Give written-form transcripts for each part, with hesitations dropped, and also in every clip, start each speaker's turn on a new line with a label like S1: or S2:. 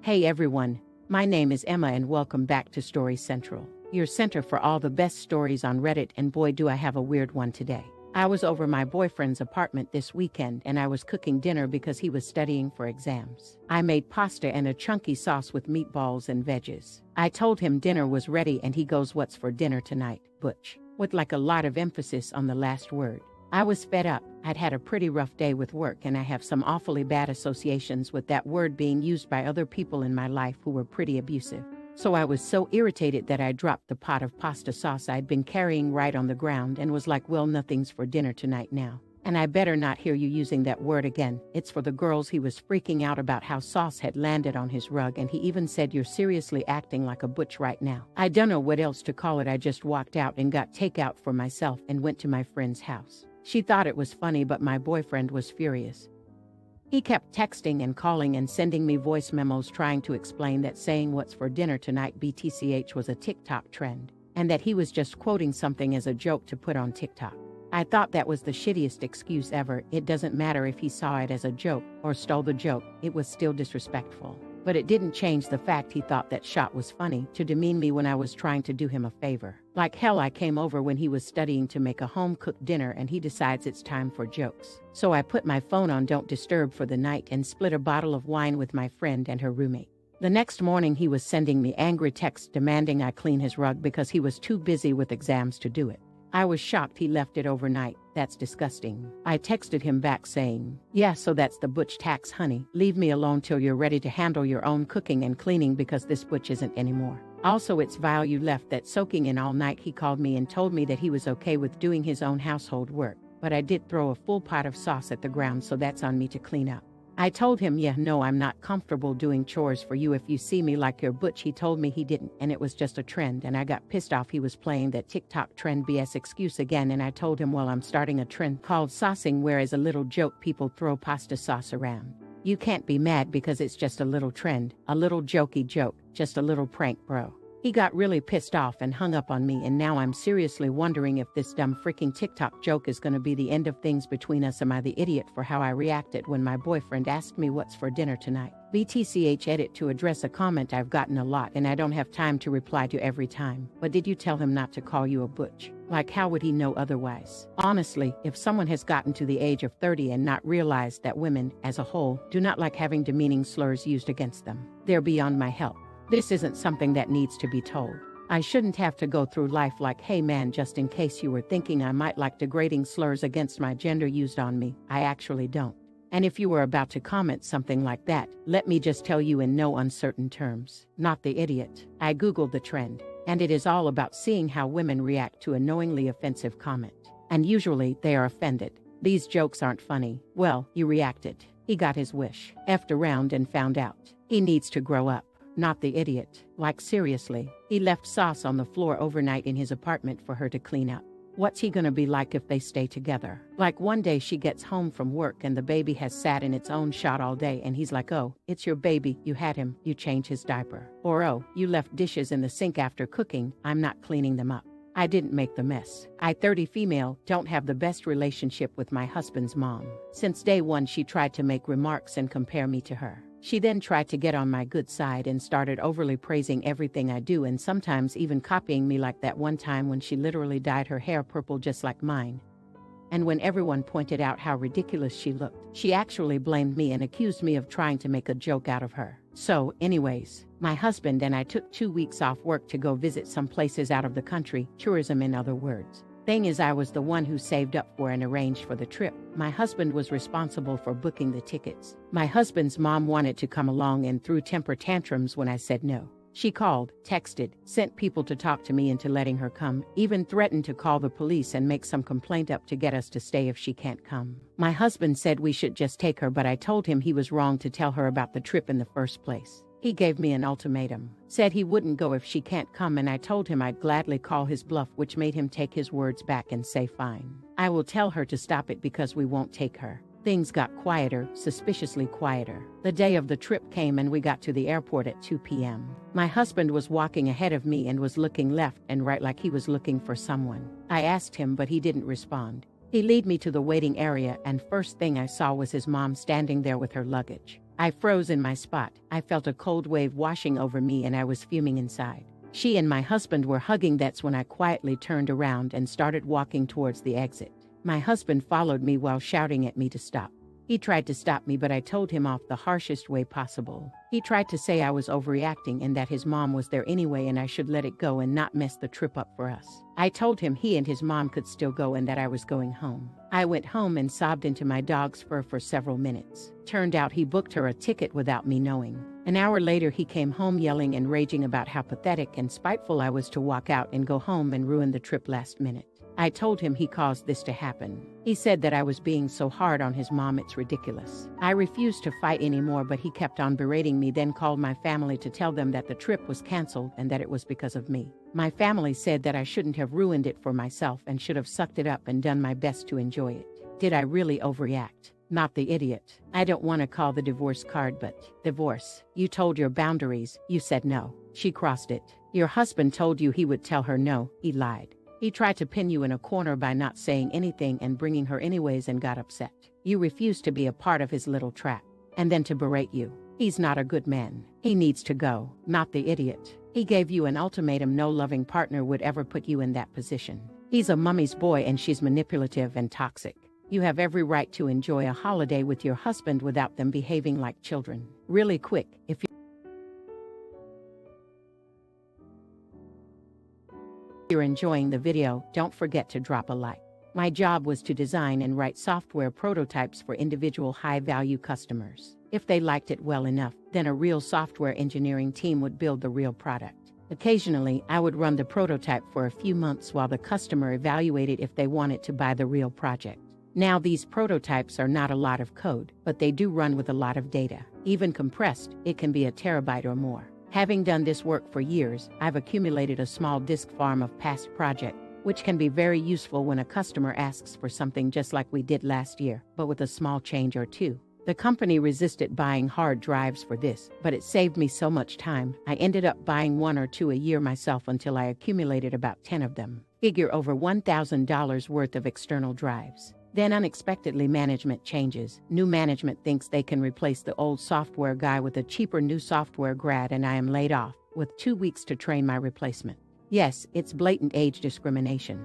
S1: Hey everyone, my name is Emma and welcome back to Story Central, your center for all the best stories on Reddit, and boy do I have a weird one today. I was over my boyfriend's apartment this weekend and I was cooking dinner because he was studying for exams. I made pasta and a chunky sauce with meatballs and veggies. I told him dinner was ready and he goes, "What's for dinner tonight, Butch?" with like a lot of emphasis on the last word. I was fed up. I'd had a pretty rough day with work and I have some awfully bad associations with that word being used by other people in my life who were pretty abusive. So I was so irritated that I dropped the pot of pasta sauce I'd been carrying right on the ground and was like, "Well, nothing's for dinner tonight now. And I better not hear you using that word again. It's for the girls." He was freaking out about how sauce had landed on his rug and he even said, "You're seriously acting like a butch right now." I don't know what else to call it. I just walked out and got takeout for myself and went to my friend's house. She thought it was funny, but my boyfriend was furious. He kept texting and calling and sending me voice memos trying to explain that saying "what's for dinner tonight" BTCH was a TikTok trend, and that he was just quoting something as a joke to put on TikTok. I thought that was the shittiest excuse ever. It doesn't matter if he saw it as a joke or stole the joke, it was still disrespectful. But it didn't change the fact he thought that shot was funny to demean me when I was trying to do him a favor. Like hell, I came over when he was studying to make a home-cooked dinner and he decides it's time for jokes. So I put my phone on Don't Disturb for the night and split a bottle of wine with my friend and her roommate. The next morning he was sending me angry texts demanding I clean his rug because he was too busy with exams to do it. I was shocked he left it overnight. "That's disgusting." I texted him back saying, "Yeah, so that's the butch tax, honey. Leave me alone till you're ready to handle your own cooking and cleaning because this butch isn't anymore. Also, it's vile you left that soaking in all night." He called me and told me that he was okay with doing his own household work, but I did throw a full pot of sauce at the ground, so that's on me to clean up. I told him, "Yeah, no, I'm not comfortable doing chores for you if you see me like your butch." He told me he didn't, and it was just a trend, and I got pissed off. He was playing that TikTok trend BS excuse again, and I told him, "Well, I'm starting a trend called saucing, where as a little joke people throw pasta sauce around. You can't be mad because it's just a little trend, a little jokey joke, just a little prank, bro." He got really pissed off and hung up on me, and now I'm seriously wondering if this dumb freaking TikTok joke is gonna be the end of things between us. Am I the idiot for how I reacted when my boyfriend asked me what's for dinner tonight? BTCH edit to address a comment I've gotten a lot and I don't have time to reply to every time. But did you tell him not to call you a butch? Like, how would he know otherwise? Honestly, if someone has gotten to the age of 30 and not realized that women, as a whole, do not like having demeaning slurs used against them, they're beyond my help. This isn't something that needs to be told. I shouldn't have to go through life like, "Hey man, just in case you were thinking I might like degrading slurs against my gender used on me, I actually don't. And if you were about to comment something like that, let me just tell you in no uncertain terms, not the idiot." I googled the trend, and it is all about seeing how women react to a knowingly offensive comment. And usually they are offended. "These jokes aren't funny." Well, he reacted. He got his wish. Effed around and found out. He needs to grow up. Not the idiot. Like, seriously. He left sauce on the floor overnight in his apartment for her to clean up. What's he gonna be like if they stay together? Like, one day she gets home from work and the baby has sat in its own shot all day and he's like, "Oh, it's your baby, you had him, you change his diaper." Or, "Oh, you left dishes in the sink after cooking, I'm not cleaning them up. I didn't make the mess." I, 30 female, don't have the best relationship with my husband's mom. Since day one she tried to make remarks and compare me to her. She then tried to get on my good side and started overly praising everything I do and sometimes even copying me, like that one time when she literally dyed her hair purple just like mine. And when everyone pointed out how ridiculous she looked, she actually blamed me and accused me of trying to make a joke out of her. So, anyways, my husband and I took 2 weeks off work to go visit some places out of the country, tourism in other words. Thing is, I was the one who saved up for and arranged for the trip. My husband was responsible for booking the tickets. My husband's mom wanted to come along and threw temper tantrums when I said no. She called, texted, sent people to talk to me into letting her come, even threatened to call the police and make some complaint up to get us to stay if she can't come. My husband said we should just take her, but I told him he was wrong to tell her about the trip in the first place. He gave me an ultimatum, said he wouldn't go if she can't come, and I told him I'd gladly call his bluff, which made him take his words back and say, "Fine. I will tell her to stop it because we won't take her." Things got quieter, suspiciously quieter. The day of the trip came and we got to the airport at 2 p.m. My husband was walking ahead of me and was looking left and right like he was looking for someone. I asked him, but he didn't respond. He led me to the waiting area and first thing I saw was his mom standing there with her luggage. I froze in my spot. I felt a cold wave washing over me and I was fuming inside. She and my husband were hugging. That's when I quietly turned around and started walking towards the exit. My husband followed me while shouting at me to stop. He tried to stop me, but I told him off the harshest way possible. He tried to say I was overreacting and that his mom was there anyway and I should let it go and not mess the trip up for us. I told him he and his mom could still go and that I was going home. I went home and sobbed into my dog's fur for several minutes. Turned out he booked her a ticket without me knowing. An hour later he came home yelling and raging about how pathetic and spiteful I was to walk out and go home and ruin the trip last minute. I told him he caused this to happen. He said that I was being so hard on his mom, it's ridiculous. I refused to fight anymore, but he kept on berating me, then called my family to tell them that the trip was canceled and that it was because of me. My family said that I shouldn't have ruined it for myself and should have sucked it up and done my best to enjoy it. Did I really overreact? Not the idiot. I don't want to call the divorce card, but divorce. You told your boundaries. You said no. She crossed it. Your husband told you he would tell her no. He lied. He tried to pin you in a corner by not saying anything and bringing her anyways and got upset. You refused to be a part of his little trap. And then to berate you. He's not a good man. He needs to go, not the idiot. He gave you an ultimatum. No loving partner would ever put you in that position. He's a mummy's boy and she's manipulative and toxic. You have every right to enjoy a holiday with your husband without them behaving like children. Really quick, if you're enjoying the video, don't forget to drop a like. My job was to design and write software prototypes for individual high-value customers. If they liked it well enough, then a real software engineering team would build the real product. Occasionally, I would run the prototype for a few months while the customer evaluated if they wanted to buy the real project. Now, these prototypes are not a lot of code, but they do run with a lot of data. Even compressed, it can be a terabyte or more. Having done this work for years, I've accumulated a small disk farm of past projects, which can be very useful when a customer asks for something just like we did last year, but with a small change or two. The company resisted buying hard drives for this, but it saved me so much time. I ended up buying 1 or 2 a year myself until I accumulated about 10 of them. Figure over $1,000 worth of external drives. Then unexpectedly management changes. New management thinks they can replace the old software guy with a cheaper new software grad, and I am laid off, with 2 weeks to train my replacement. Yes, it's blatant age discrimination,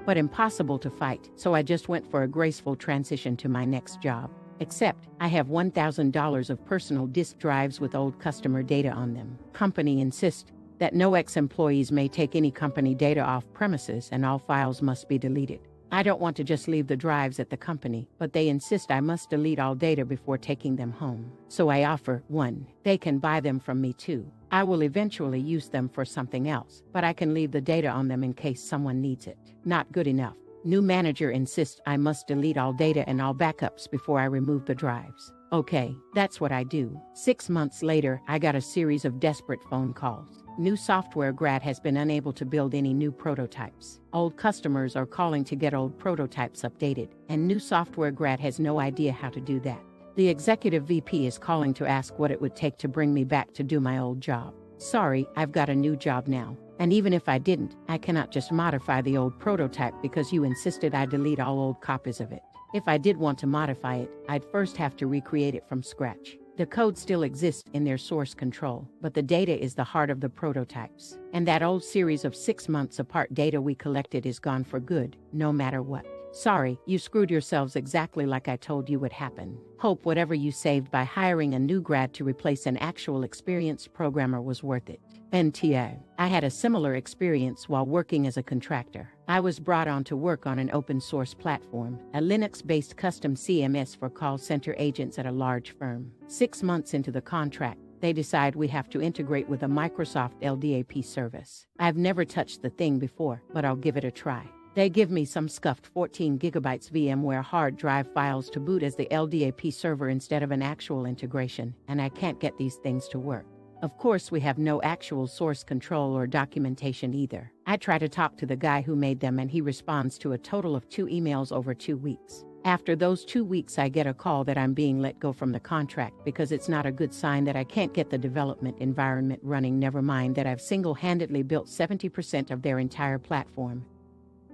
S1: but impossible to fight, so I just went for a graceful transition to my next job. Except, I have $1,000 of personal disk drives with old customer data on them. Company insists that no ex-employees may take any company data off premises and all files must be deleted. I don't want to just leave the drives at the company, but they insist I must delete all data before taking them home. So I offer, 1, they can buy them from me. 2, I will eventually use them for something else, but I can leave the data on them in case someone needs it. Not good enough. New manager insists I must delete all data and all backups before I remove the drives. Okay, that's what I do. 6 months later, I got a series of desperate phone calls. New software grad has been unable to build any new prototypes. Old customers are calling to get old prototypes updated, and new software grad has no idea how to do that. The executive VP is calling to ask what it would take to bring me back to do my old job. Sorry, I've got a new job now. And even if I didn't, I cannot just modify the old prototype because you insisted I delete all old copies of it. If I did want to modify it, I'd first have to recreate it from scratch. The code still exists in their source control, but the data is the heart of the prototypes. And that old series of 6 months apart data we collected is gone for good, no matter what. Sorry, you screwed yourselves exactly like I told you would happen. Hope whatever you saved by hiring a new grad to replace an actual experienced programmer was worth it. NTA. I had a similar experience while working as a contractor. I was brought on to work on an open source platform, a Linux-based custom CMS for call center agents at a large firm. 6 months into the contract, they decide we have to integrate with a Microsoft LDAP service. I've never touched the thing before, but I'll give it a try. They give me some scuffed 14 gigabytes VMware hard drive files to boot as the LDAP server instead of an actual integration, and I can't get these things to work. Of course, we have no actual source control or documentation either. I try to talk to the guy who made them and he responds to a total of 2 emails over 2 weeks. After those 2 weeks, I get a call that I'm being let go from the contract because it's not a good sign that I can't get the development environment running, never mind that I've single-handedly built 70% of their entire platform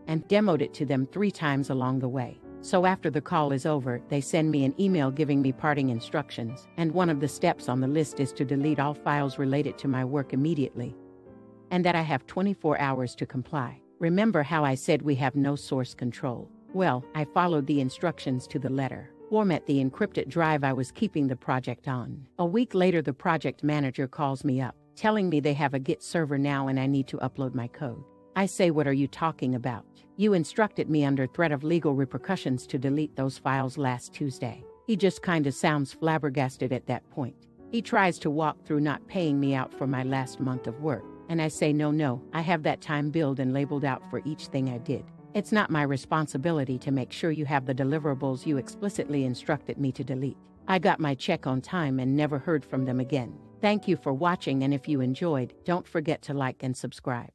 S1: and demoed it to them 3 times along the way. So after the call is over, they send me an email giving me parting instructions, and one of the steps on the list is to delete all files related to my work immediately, and that I have 24 hours to comply. Remember how I said we have no source control? Well, I followed the instructions to the letter. Format the encrypted drive I was keeping the project on. A week later, the project manager calls me up, telling me they have a Git server now and I need to upload my code. I say, what are you talking about? You instructed me under threat of legal repercussions to delete those files last Tuesday. He just kinda sounds flabbergasted at that point. He tries to walk through not paying me out for my last month of work. And I say, no, I have that time billed and labeled out for each thing I did. It's not my responsibility to make sure you have the deliverables you explicitly instructed me to delete. I got my check on time and never heard from them again. Thank you for watching, and if you enjoyed, don't forget to like and subscribe.